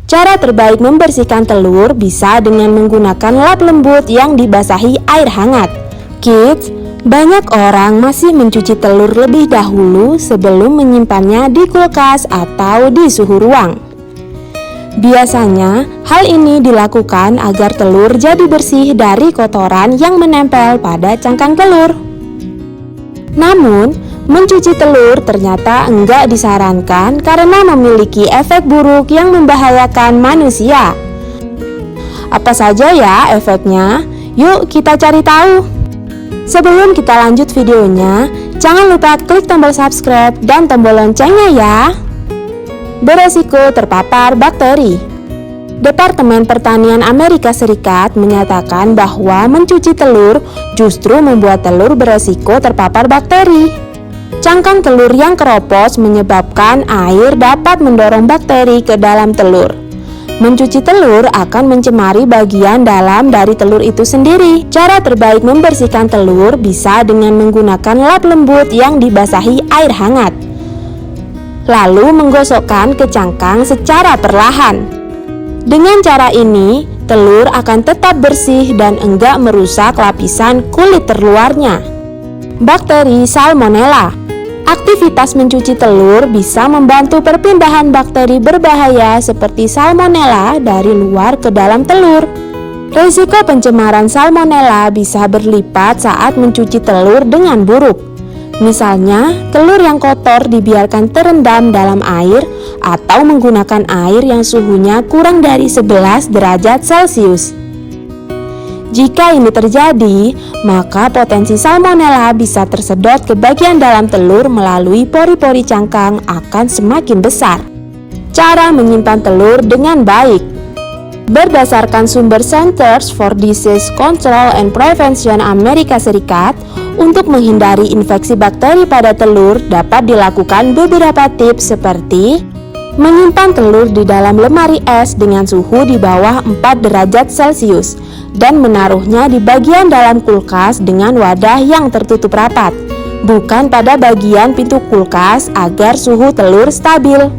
Cara terbaik membersihkan telur bisa dengan menggunakan lap lembut yang dibasahi air hangat. Kids, banyak orang masih mencuci telur lebih dahulu sebelum menyimpannya di kulkas atau di suhu ruang. Biasanya, hal ini dilakukan agar telur jadi bersih dari kotoran yang menempel pada cangkang telur. Namun, mencuci telur ternyata enggak disarankan karena memiliki efek buruk yang membahayakan manusia. Apa saja ya efeknya? Yuk kita cari tahu. Sebelum kita lanjut videonya, jangan lupa klik tombol subscribe dan tombol loncengnya ya. Beresiko terpapar bakteri. Departemen Pertanian Amerika Serikat menyatakan bahwa mencuci telur justru membuat telur beresiko terpapar bakteri. Cangkang telur yang keropos menyebabkan air dapat mendorong bakteri ke dalam telur. Mencuci telur akan mencemari bagian dalam dari telur itu sendiri. Cara terbaik membersihkan telur bisa dengan menggunakan lap lembut yang dibasahi air hangat. Lalu menggosokkan ke cangkang secara perlahan. Dengan cara ini, telur akan tetap bersih dan enggak merusak lapisan kulit terluarnya. Bakteri Salmonella. Aktivitas mencuci telur bisa membantu perpindahan bakteri berbahaya seperti Salmonella dari luar ke dalam telur. Risiko pencemaran Salmonella bisa berlipat saat mencuci telur dengan buruk. Misalnya, telur yang kotor dibiarkan terendam dalam air atau menggunakan air yang suhunya kurang dari 11 derajat Celcius. Jika ini terjadi, maka potensi Salmonella bisa tersedot ke bagian dalam telur melalui pori-pori cangkang akan semakin besar. Cara menyimpan telur dengan baik. Berdasarkan sumber Centers for Disease Control and Prevention Amerika Serikat, untuk menghindari infeksi bakteri pada telur dapat dilakukan beberapa tips seperti menyimpan telur di dalam lemari es dengan suhu di bawah 4 derajat Celcius dan menaruhnya di bagian dalam kulkas dengan wadah yang tertutup rapat, bukan pada bagian pintu kulkas agar suhu telur stabil.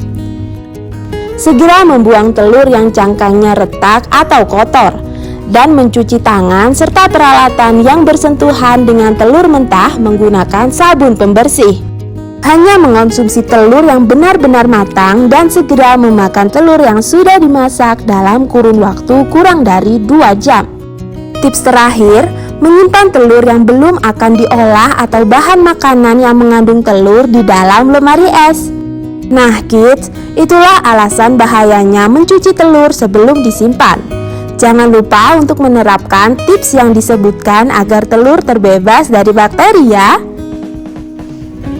Segera membuang telur yang cangkangnya retak atau kotor dan mencuci tangan serta peralatan yang bersentuhan dengan telur mentah menggunakan sabun pembersih. Hanya mengonsumsi telur yang benar-benar matang dan segera memakan telur yang sudah dimasak dalam kurun waktu kurang dari 2 jam. Tips terakhir, menyimpan telur yang belum akan diolah atau bahan makanan yang mengandung telur di dalam lemari es. Nah kids, itulah alasan bahayanya mencuci telur sebelum disimpan. Jangan lupa untuk menerapkan tips yang disebutkan agar telur terbebas dari bakteri ya.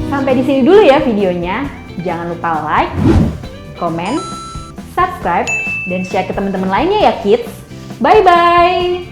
Sampai di sini dulu ya videonya. Jangan lupa like, comment, subscribe, dan share ke teman-teman lainnya ya kids. Bye-bye.